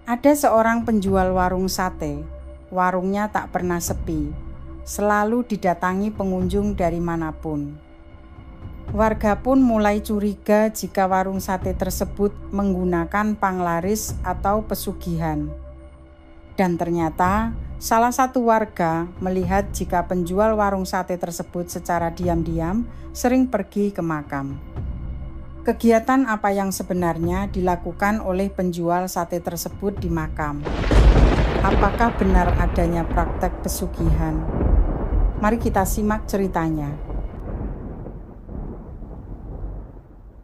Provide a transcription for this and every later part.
Ada seorang penjual warung sate. Warungnya tak pernah sepi, selalu didatangi pengunjung dari manapun. Warga pun mulai curiga jika warung sate tersebut menggunakan panglaris atau pesugihan. Dan ternyata salah satu warga melihat jika penjual warung sate tersebut secara diam-diam sering pergi ke makam. Kegiatan apa yang sebenarnya dilakukan oleh penjual sate tersebut di makam? Apakah benar adanya praktek pesugihan? Mari kita simak ceritanya.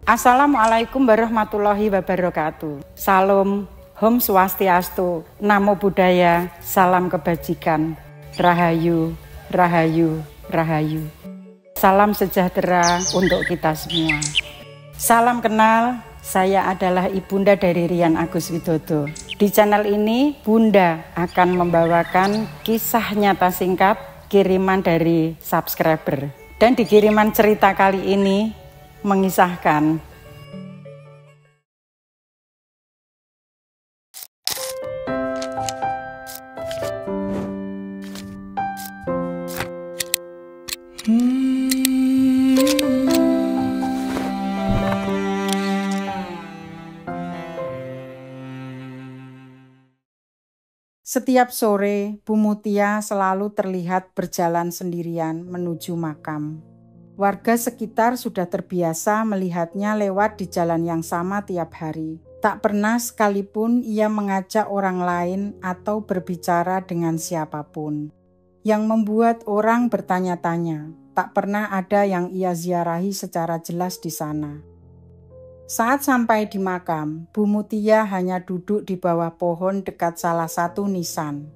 Assalamualaikum warahmatullahi wabarakatuh. Salam, Om Swastiastu, Namo Buddhaya, salam kebajikan, Rahayu, Rahayu, Rahayu. Salam sejahtera untuk kita semua. Salam kenal, saya adalah Ibunda dari Rian Agus Widodo. Di channel ini, Bunda akan membawakan kisah nyata singkat kiriman dari subscriber. Dan di kiriman cerita kali ini mengisahkan setiap sore, Bu Mutia selalu terlihat berjalan sendirian menuju makam. Warga sekitar sudah terbiasa melihatnya lewat di jalan yang sama tiap hari. Tak pernah sekalipun ia mengajak orang lain atau berbicara dengan siapapun. Yang membuat orang bertanya-tanya, tak pernah ada yang ia ziarahi secara jelas di sana. Saat sampai di makam, Bu Mutia hanya duduk di bawah pohon dekat salah satu nisan.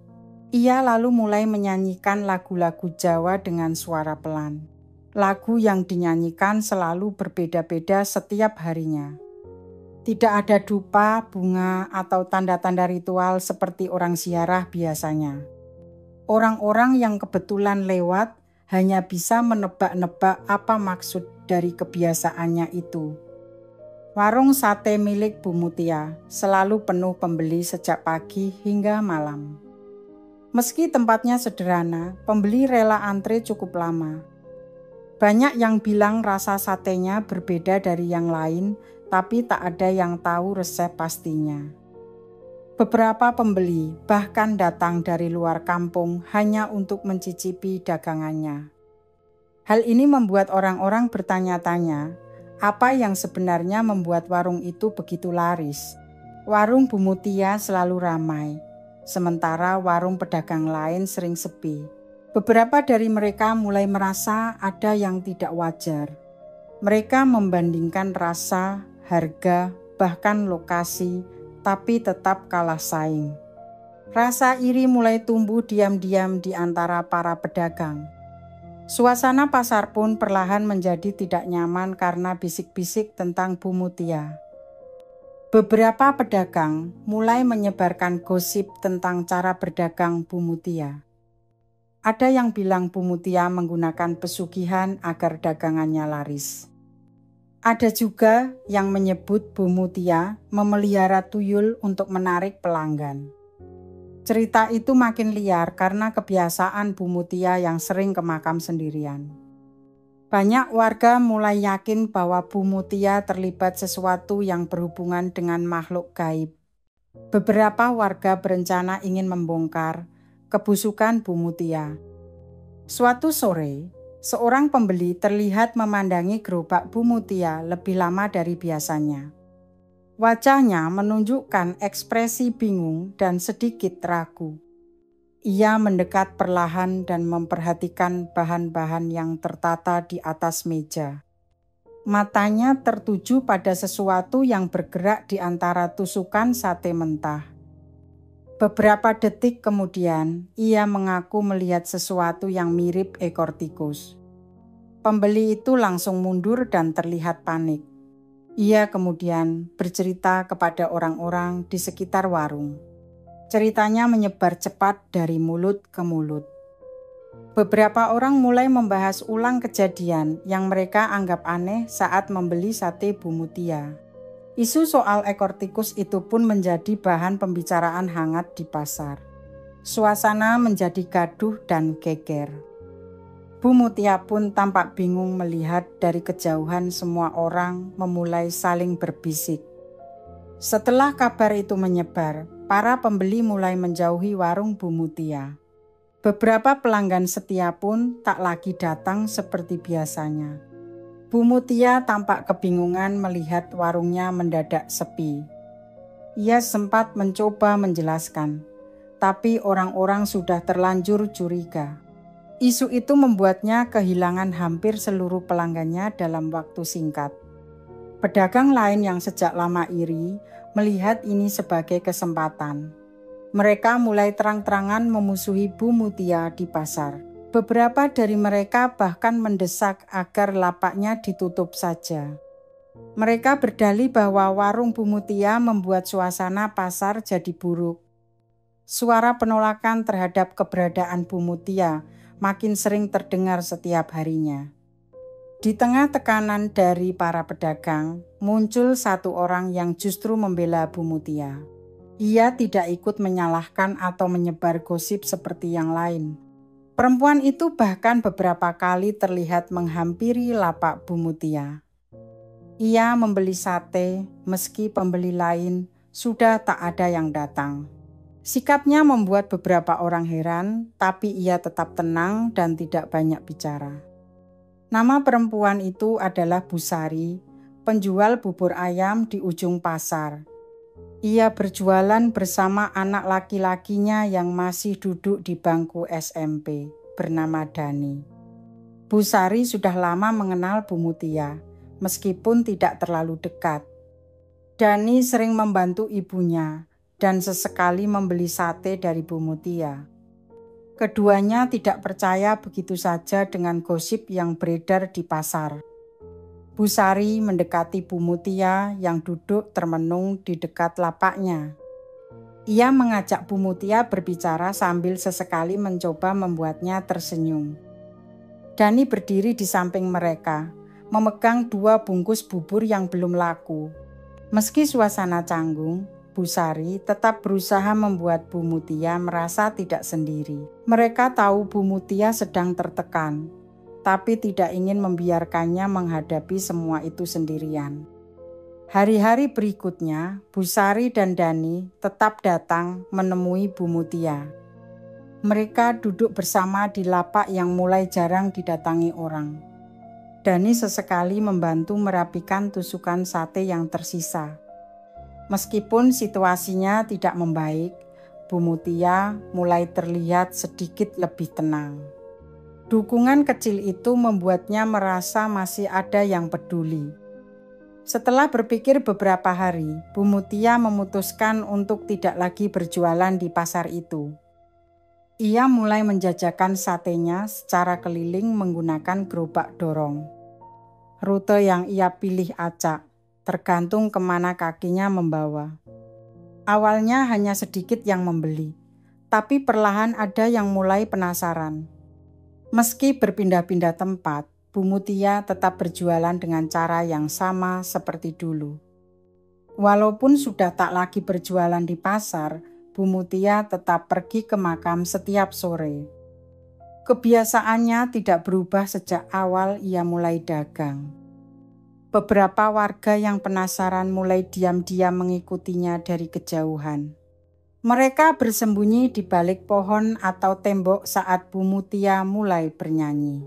Ia lalu mulai menyanyikan lagu-lagu Jawa dengan suara pelan. Lagu yang dinyanyikan selalu berbeda-beda setiap harinya. Tidak ada dupa, bunga, atau tanda-tanda ritual seperti orang ziarah biasanya. Orang-orang yang kebetulan lewat hanya bisa menebak-nebak apa maksud dari kebiasaannya itu. Warung sate milik Bu Mutia selalu penuh pembeli sejak pagi hingga malam. Meski tempatnya sederhana, pembeli rela antre cukup lama. Banyak yang bilang rasa satenya berbeda dari yang lain, tapi tak ada yang tahu resep pastinya. Beberapa pembeli bahkan datang dari luar kampung hanya untuk mencicipi dagangannya. Hal ini membuat orang-orang bertanya-tanya, apa yang sebenarnya membuat warung itu begitu laris? Warung Bu Mutia selalu ramai, sementara warung pedagang lain sering sepi. Beberapa dari mereka mulai merasa ada yang tidak wajar. Mereka membandingkan rasa, harga, bahkan lokasi, tapi tetap kalah saing. Rasa iri mulai tumbuh diam-diam di antara para pedagang. Suasana pasar pun perlahan menjadi tidak nyaman karena bisik-bisik tentang Bu Mutia. Beberapa pedagang mulai menyebarkan gosip tentang cara berdagang Bu Mutia. Ada yang bilang Bu Mutia menggunakan pesugihan agar dagangannya laris. Ada juga yang menyebut Bu Mutia memelihara tuyul untuk menarik pelanggan. Cerita itu makin liar karena kebiasaan Bu Mutia yang sering ke makam sendirian. Banyak warga mulai yakin bahwa Bu Mutia terlibat sesuatu yang berhubungan dengan makhluk gaib. Beberapa warga berencana ingin membongkar kebusukan Bu Mutia. Suatu sore, seorang pembeli terlihat memandangi gerobak Bu Mutia lebih lama dari biasanya. Wajahnya menunjukkan ekspresi bingung dan sedikit ragu. Ia mendekat perlahan dan memperhatikan bahan-bahan yang tertata di atas meja. Matanya tertuju pada sesuatu yang bergerak di antara tusukan sate mentah. Beberapa detik kemudian, ia mengaku melihat sesuatu yang mirip ekor tikus. Pembeli itu langsung mundur dan terlihat panik. Ia kemudian bercerita kepada orang-orang di sekitar warung. Ceritanya menyebar cepat dari mulut ke mulut. Beberapa orang mulai membahas ulang kejadian yang mereka anggap aneh saat membeli sate Bu Mutia. Isu soal ekor tikus itu pun menjadi bahan pembicaraan hangat di pasar. Suasana menjadi gaduh dan geger. Bu Mutia pun tampak bingung melihat dari kejauhan semua orang memulai saling berbisik. Setelah kabar itu menyebar, para pembeli mulai menjauhi warung Bu Mutia. Beberapa pelanggan setia pun tak lagi datang seperti biasanya. Bu Mutia tampak kebingungan melihat warungnya mendadak sepi. Ia sempat mencoba menjelaskan, tapi orang-orang sudah terlanjur curiga. Isu itu membuatnya kehilangan hampir seluruh pelanggannya dalam waktu singkat. Pedagang lain yang sejak lama iri melihat ini sebagai kesempatan. Mereka mulai terang-terangan memusuhi Bu Mutia di pasar. Beberapa dari mereka bahkan mendesak agar lapaknya ditutup saja. Mereka berdalih bahwa warung Bu Mutia membuat suasana pasar jadi buruk. Suara penolakan terhadap keberadaan Bu Mutia makin sering terdengar setiap harinya. Di tengah tekanan dari para pedagang, muncul satu orang yang justru membela Bu Mutia. Ia tidak ikut menyalahkan atau menyebar gosip seperti yang lain. Perempuan itu bahkan beberapa kali terlihat menghampiri lapak Bu Mutia. Ia membeli sate meski pembeli lain sudah tak ada yang datang. Sikapnya membuat beberapa orang heran, tapi ia tetap tenang dan tidak banyak bicara. Nama perempuan itu adalah Bu Sari, penjual bubur ayam di ujung pasar. Ia berjualan bersama anak laki-lakinya yang masih duduk di bangku SMP, bernama Dani. Bu Sari sudah lama mengenal Bu Mutia, meskipun tidak terlalu dekat. Dani sering membantu ibunya, dan sesekali membeli sate dari Bu Mutia. Keduanya tidak percaya begitu saja dengan gosip yang beredar di pasar. Bu Sari mendekati Bu Mutia yang duduk termenung di dekat lapaknya. Ia mengajak Bu Mutia berbicara sambil sesekali mencoba membuatnya tersenyum. Dani berdiri di samping mereka, memegang 2 bungkus bubur yang belum laku. Meski suasana canggung, Bu Sari tetap berusaha membuat Bu Mutia merasa tidak sendiri. Mereka tahu Bu Mutia sedang tertekan, tapi tidak ingin membiarkannya menghadapi semua itu sendirian. Hari-hari berikutnya, Bu Sari dan Dani tetap datang menemui Bu Mutia. Mereka duduk bersama di lapak yang mulai jarang didatangi orang. Dani sesekali membantu merapikan tusukan sate yang tersisa. Meskipun situasinya tidak membaik, Bu Mutia mulai terlihat sedikit lebih tenang. Dukungan kecil itu membuatnya merasa masih ada yang peduli. Setelah berpikir beberapa hari, Bu Mutia memutuskan untuk tidak lagi berjualan di pasar itu. Ia mulai menjajakan satenya secara keliling menggunakan gerobak dorong. Rute yang ia pilih acak, tergantung kemana kakinya membawa. Awalnya hanya sedikit yang membeli, tapi perlahan ada yang mulai penasaran. Meski berpindah-pindah tempat, Bu Mutia tetap berjualan dengan cara yang sama seperti dulu. Walaupun sudah tak lagi berjualan di pasar, Bu Mutia tetap pergi ke makam setiap sore. Kebiasaannya tidak berubah sejak awal ia mulai dagang. Beberapa warga yang penasaran mulai diam-diam mengikutinya dari kejauhan. Mereka bersembunyi di balik pohon atau tembok saat Bu Mutia mulai bernyanyi.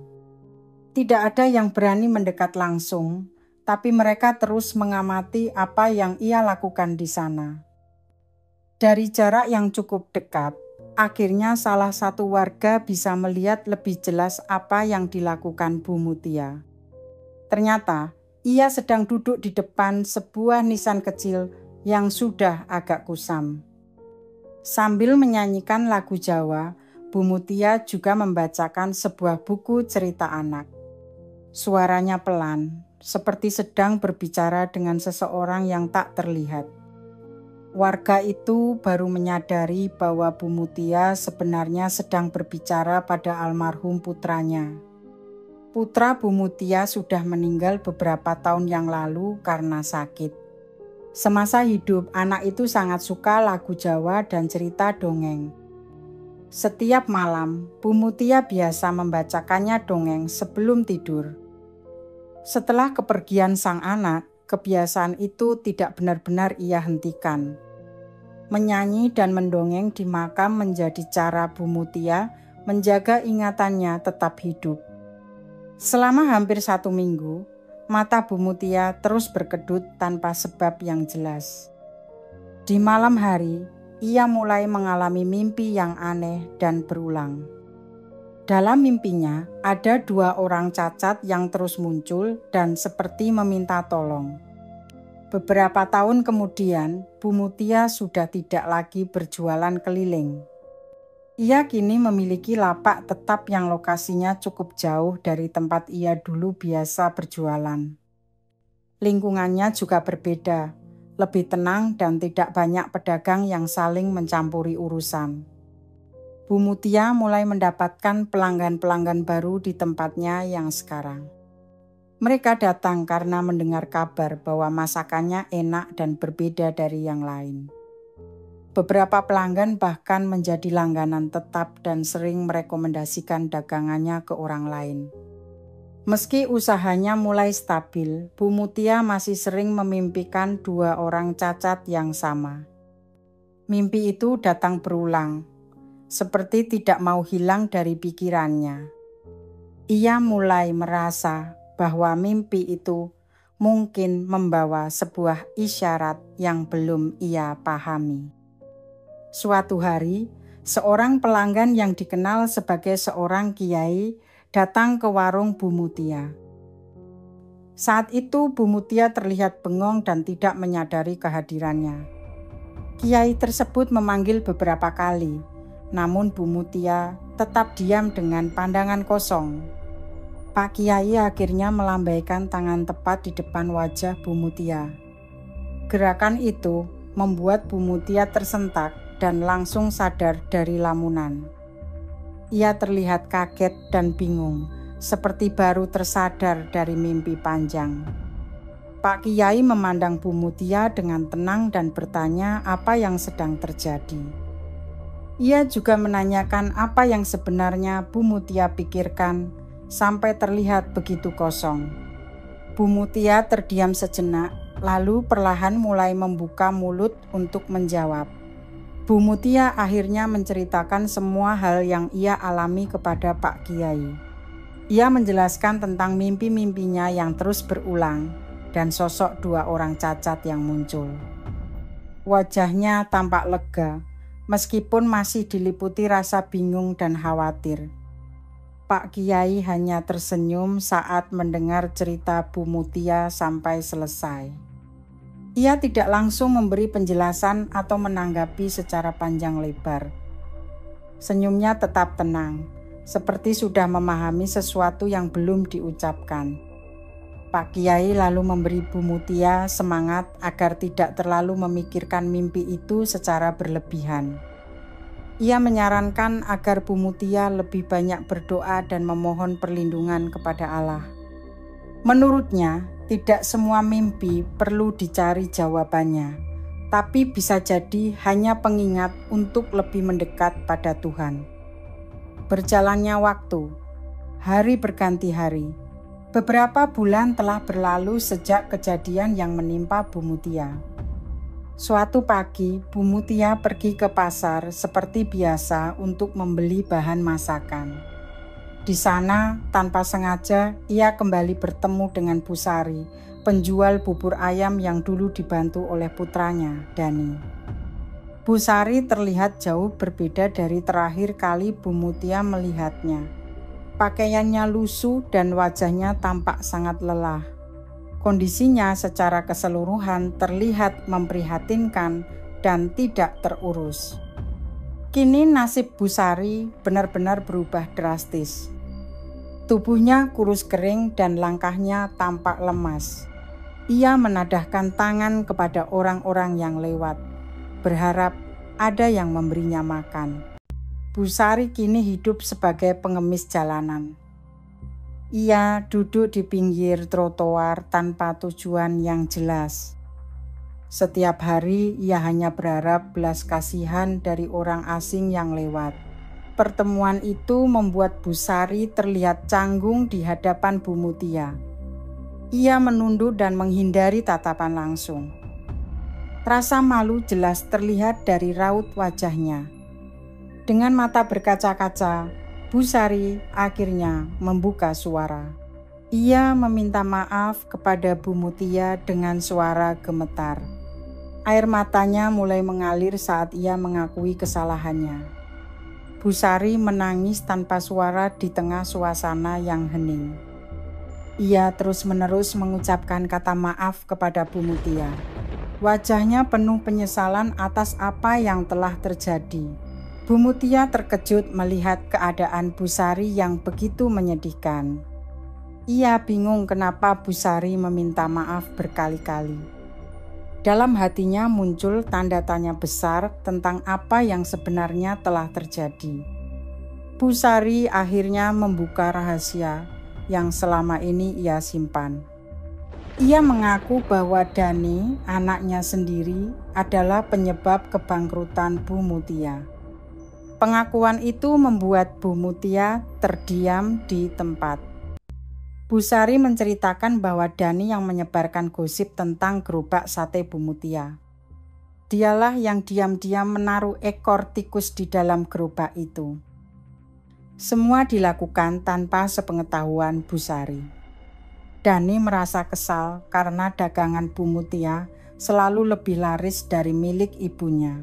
Tidak ada yang berani mendekat langsung, tapi mereka terus mengamati apa yang ia lakukan di sana. Dari jarak yang cukup dekat, akhirnya salah satu warga bisa melihat lebih jelas apa yang dilakukan Bu Mutia. Ternyata, ia sedang duduk di depan sebuah nisan kecil yang sudah agak kusam. Sambil menyanyikan lagu Jawa, Bu Mutia juga membacakan sebuah buku cerita anak. Suaranya pelan, seperti sedang berbicara dengan seseorang yang tak terlihat. Warga itu baru menyadari bahwa Bu Mutia sebenarnya sedang berbicara pada almarhum putranya. Putra Bu Mutia sudah meninggal beberapa tahun yang lalu karena sakit. Semasa hidup, anak itu sangat suka lagu Jawa dan cerita dongeng. Setiap malam, Bu Mutia biasa membacakannya dongeng sebelum tidur. Setelah kepergian sang anak, kebiasaan itu tidak benar-benar ia hentikan. Menyanyi dan mendongeng di makam menjadi cara Bu Mutia menjaga ingatannya tetap hidup. Selama hampir 1 minggu, mata Bu Mutia terus berkedut tanpa sebab yang jelas. Di malam hari, ia mulai mengalami mimpi yang aneh dan berulang. Dalam mimpinya, ada 2 orang cacat yang terus muncul dan seperti meminta tolong. Beberapa tahun kemudian, Bu Mutia sudah tidak lagi berjualan keliling. Ia kini memiliki lapak tetap yang lokasinya cukup jauh dari tempat ia dulu biasa berjualan. Lingkungannya juga berbeda, lebih tenang dan tidak banyak pedagang yang saling mencampuri urusan. Bu Mutia mulai mendapatkan pelanggan-pelanggan baru di tempatnya yang sekarang. Mereka datang karena mendengar kabar bahwa masakannya enak dan berbeda dari yang lain. Beberapa pelanggan bahkan menjadi langganan tetap dan sering merekomendasikan dagangannya ke orang lain. Meski usahanya mulai stabil, Bu Mutia masih sering memimpikan 2 orang cacat yang sama. Mimpi itu datang berulang, seperti tidak mau hilang dari pikirannya. Ia mulai merasa bahwa mimpi itu mungkin membawa sebuah isyarat yang belum ia pahami. Suatu hari, seorang pelanggan yang dikenal sebagai seorang kiai datang ke warung Bu Mutia. Saat itu Bu Mutia terlihat bengong dan tidak menyadari kehadirannya. Kiai tersebut memanggil beberapa kali, namun Bu Mutia tetap diam dengan pandangan kosong. Pak Kiai akhirnya melambaikan tangan tepat di depan wajah Bu Mutia. Gerakan itu membuat Bu Mutia tersentak dan langsung sadar dari lamunan. Ia terlihat kaget dan bingung, seperti baru tersadar dari mimpi panjang. Pak Kiai memandang Bu Mutia dengan tenang dan bertanya apa yang sedang terjadi. Ia juga menanyakan apa yang sebenarnya Bu Mutia pikirkan sampai terlihat begitu kosong. Bu Mutia terdiam sejenak, lalu perlahan mulai membuka mulut untuk menjawab. Bu Mutia akhirnya menceritakan semua hal yang ia alami kepada Pak Kiai. Ia menjelaskan tentang mimpi-mimpinya yang terus berulang dan sosok 2 orang cacat yang muncul. Wajahnya tampak lega, meskipun masih diliputi rasa bingung dan khawatir. Pak Kiai hanya tersenyum saat mendengar cerita Bu Mutia sampai selesai. Ia tidak langsung memberi penjelasan atau menanggapi secara panjang lebar. Senyumnya tetap tenang, seperti sudah memahami sesuatu yang belum diucapkan. Pak Kiai lalu memberi Bu Mutia semangat agar tidak terlalu memikirkan mimpi itu secara berlebihan. Ia menyarankan agar Bu Mutia lebih banyak berdoa dan memohon perlindungan kepada Allah. Menurutnya, tidak semua mimpi perlu dicari jawabannya, tapi bisa jadi hanya pengingat untuk lebih mendekat pada Tuhan. Berjalannya waktu, hari berganti hari. Beberapa bulan telah berlalu sejak kejadian yang menimpa Bu Mutia. Suatu pagi, Bu Mutia pergi ke pasar seperti biasa untuk membeli bahan masakan. Di sana, tanpa sengaja, ia kembali bertemu dengan Bu Sari, penjual bubur ayam yang dulu dibantu oleh putranya, Dani. Bu Sari terlihat jauh berbeda dari terakhir kali Bu Mutia melihatnya. Pakaiannya lusuh dan wajahnya tampak sangat lelah. Kondisinya secara keseluruhan terlihat memprihatinkan dan tidak terurus. Kini nasib Bu Sari benar-benar berubah drastis. Tubuhnya kurus kering dan langkahnya tampak lemas. Ia menadahkan tangan kepada orang-orang yang lewat, berharap ada yang memberinya makan. Bu Sari kini hidup sebagai pengemis jalanan. Ia duduk di pinggir trotoar tanpa tujuan yang jelas. Setiap hari ia hanya berharap belas kasihan dari orang asing yang lewat. Pertemuan itu membuat Busari terlihat canggung di hadapan Bu Mutia. Ia menunduk dan menghindari tatapan langsung. Rasa malu jelas terlihat dari raut wajahnya. Dengan mata berkaca-kaca, Busari akhirnya membuka suara. Ia meminta maaf kepada Bu Mutia dengan suara gemetar. Air matanya mulai mengalir saat ia mengakui kesalahannya. Busari menangis tanpa suara di tengah suasana yang hening. Ia terus-menerus mengucapkan kata maaf kepada Bu Mutia. Wajahnya penuh penyesalan atas apa yang telah terjadi. Bu Mutia terkejut melihat keadaan Busari yang begitu menyedihkan. Ia bingung kenapa Busari meminta maaf berkali-kali. Dalam hatinya muncul tanda tanya besar tentang apa yang sebenarnya telah terjadi. Busari akhirnya membuka rahasia yang selama ini ia simpan. Ia mengaku bahwa Dani, anaknya sendiri, adalah penyebab kebangkrutan Bu Mutia. Pengakuan itu membuat Bu Mutia terdiam di tempat. Busari menceritakan bahwa Dani yang menyebarkan gosip tentang gerobak sate Bu Mutia. Dialah yang diam-diam menaruh ekor tikus di dalam gerobak itu. Semua dilakukan tanpa sepengetahuan Busari. Dani merasa kesal karena dagangan Bu Mutia selalu lebih laris dari milik ibunya.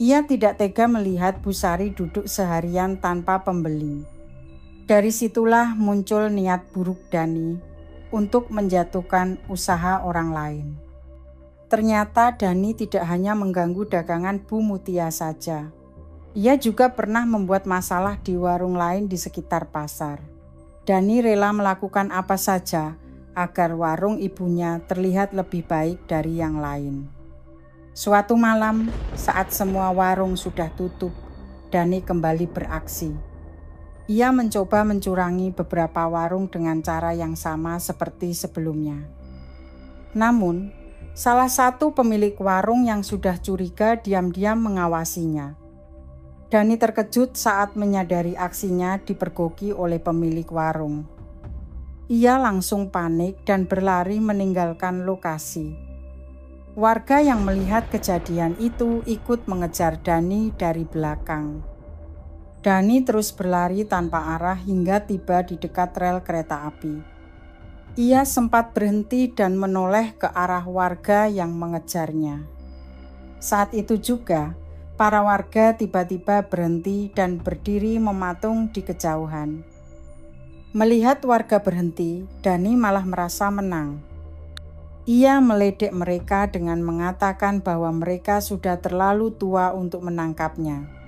Ia tidak tega melihat Busari duduk seharian tanpa pembeli. Dari situlah muncul niat buruk Dani untuk menjatuhkan usaha orang lain. Ternyata Dani tidak hanya mengganggu dagangan Bu Mutia saja. Ia juga pernah membuat masalah di warung lain di sekitar pasar. Dani rela melakukan apa saja agar warung ibunya terlihat lebih baik dari yang lain. Suatu malam, saat semua warung sudah tutup, Dani kembali beraksi. Ia mencoba mencurangi beberapa warung dengan cara yang sama seperti sebelumnya. Namun, salah satu pemilik warung yang sudah curiga diam-diam mengawasinya. Dani terkejut saat menyadari aksinya dipergoki oleh pemilik warung. Ia langsung panik dan berlari meninggalkan lokasi. Warga yang melihat kejadian itu ikut mengejar Dani dari belakang. Dani terus berlari tanpa arah hingga tiba di dekat rel kereta api. Ia sempat berhenti dan menoleh ke arah warga yang mengejarnya. Saat itu juga, para warga tiba-tiba berhenti dan berdiri mematung di kejauhan. Melihat warga berhenti, Dani malah merasa menang. Ia meledek mereka dengan mengatakan bahwa mereka sudah terlalu tua untuk menangkapnya.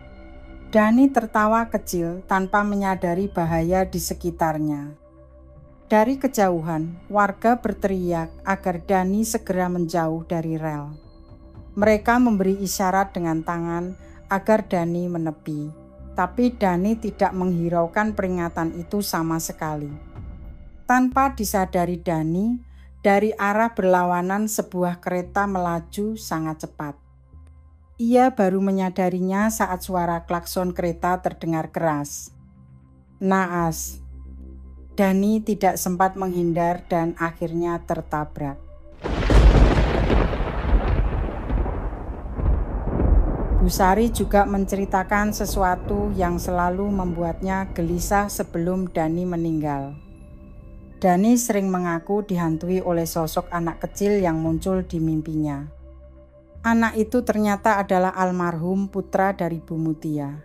Dani tertawa kecil tanpa menyadari bahaya di sekitarnya. Dari kejauhan, warga berteriak agar Dani segera menjauh dari rel. Mereka memberi isyarat dengan tangan agar Dani menepi, tapi Dani tidak menghiraukan peringatan itu sama sekali. Tanpa disadari Dani, dari arah berlawanan sebuah kereta melaju sangat cepat. Ia baru menyadarinya saat suara klakson kereta terdengar keras. Naas. Dani tidak sempat menghindar dan akhirnya tertabrak. Busari juga menceritakan sesuatu yang selalu membuatnya gelisah sebelum Dani meninggal. Dani sering mengaku dihantui oleh sosok anak kecil yang muncul di mimpinya. Anak itu ternyata adalah almarhum putra dari Bu Mutia.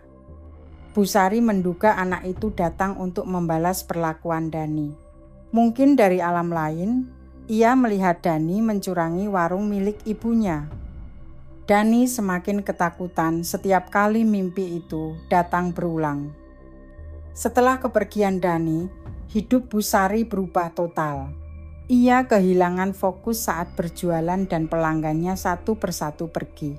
Busari menduga anak itu datang untuk membalas perlakuan Dani. Mungkin dari alam lain, ia melihat Dani mencurangi warung milik ibunya. Dani semakin ketakutan setiap kali mimpi itu datang berulang. Setelah kepergian Dani, hidup Busari berubah total. Ia kehilangan fokus saat berjualan dan pelanggannya satu persatu pergi.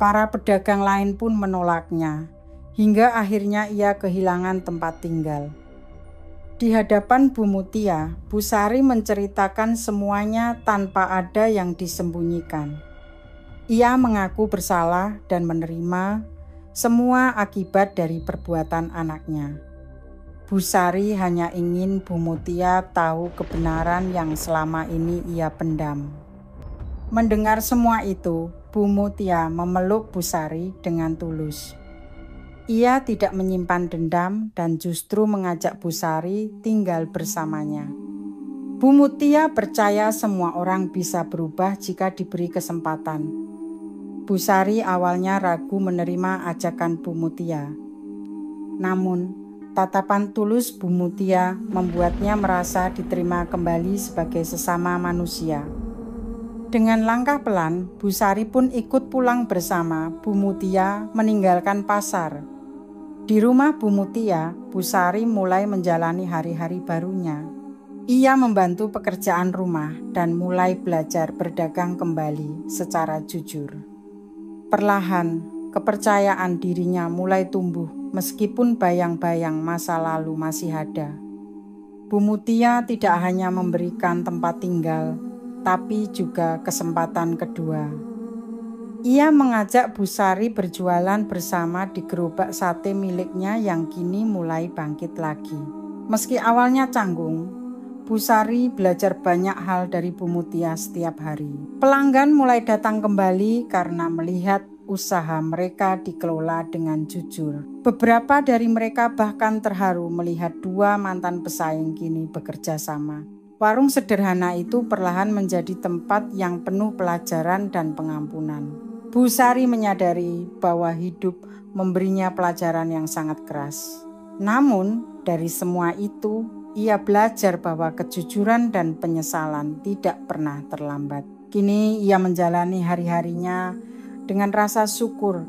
Para pedagang lain pun menolaknya, hingga akhirnya ia kehilangan tempat tinggal. Di hadapan Bu Mutia, Bu Sari menceritakan semuanya tanpa ada yang disembunyikan. Ia mengaku bersalah dan menerima semua akibat dari perbuatan anaknya. Bu Sari hanya ingin Bu Mutia tahu kebenaran yang selama ini ia pendam. Mendengar semua itu, Bu Mutia memeluk Bu Sari dengan tulus. Ia tidak menyimpan dendam dan justru mengajak Bu Sari tinggal bersamanya. Bu Mutia percaya semua orang bisa berubah jika diberi kesempatan. Bu Sari awalnya ragu menerima ajakan Bu Mutia. Namun, tatapan tulus Bu Mutia membuatnya merasa diterima kembali sebagai sesama manusia. Dengan langkah pelan, Bu Sari pun ikut pulang bersama Bu Mutia meninggalkan pasar. Di rumah Bu Mutia, Bu Sari mulai menjalani hari-hari barunya. Ia membantu pekerjaan rumah dan mulai belajar berdagang kembali secara jujur. Perlahan, kepercayaan dirinya mulai tumbuh meskipun bayang-bayang masa lalu masih ada. Bu Mutia tidak hanya memberikan tempat tinggal, tapi juga kesempatan kedua. Ia mengajak Bu Sari berjualan bersama di gerobak sate miliknya yang kini mulai bangkit lagi. Meski awalnya canggung, Bu Sari belajar banyak hal dari Bu Mutia setiap hari. Pelanggan mulai datang kembali karena melihat usaha mereka dikelola dengan jujur. Beberapa dari mereka bahkan terharu melihat dua mantan pesaing kini bekerja sama. Warung sederhana itu perlahan menjadi tempat yang penuh pelajaran dan pengampunan. Bu Sari menyadari bahwa hidup memberinya pelajaran yang sangat keras. Namun, dari semua itu, ia belajar bahwa kejujuran dan penyesalan tidak pernah terlambat. Kini ia menjalani hari-harinya dengan rasa syukur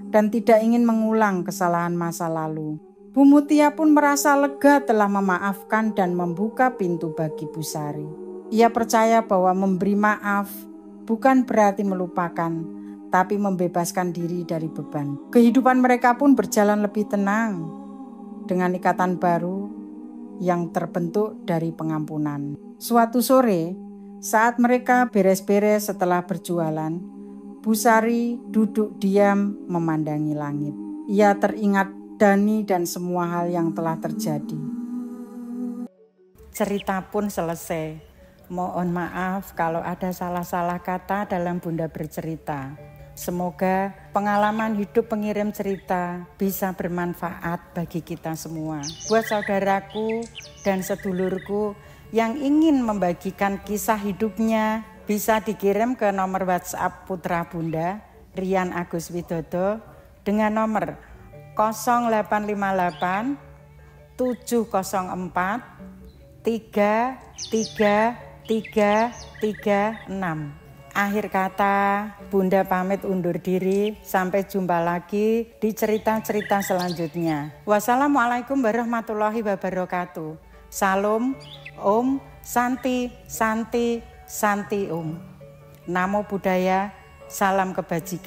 dan tidak ingin mengulang kesalahan masa lalu. Bu Mutia pun merasa lega telah memaafkan dan membuka pintu bagi Bu Sari. Ia percaya bahwa memberi maaf bukan berarti melupakan, tapi membebaskan diri dari beban. Kehidupan mereka pun berjalan lebih tenang dengan ikatan baru yang terbentuk dari pengampunan. Suatu sore, saat mereka beres-beres setelah berjualan, Bu Sari duduk diam memandangi langit. Ia teringat Dani dan semua hal yang telah terjadi. Cerita pun selesai. Mohon maaf kalau ada salah-salah kata dalam Bunda bercerita. Semoga pengalaman hidup pengirim cerita bisa bermanfaat bagi kita semua. Buat saudaraku dan sedulurku yang ingin membagikan kisah hidupnya, bisa dikirim ke nomor WhatsApp Putra Bunda Rian Agus Widodo dengan nomor 0858 704 33336. Akhir kata, Bunda pamit undur diri. Sampai jumpa lagi di cerita-cerita selanjutnya. Wassalamualaikum warahmatullahi wabarakatuh. Salam, Om, Santi, Santi, Santi Om. Namo Buddhaya, salam kebajikan.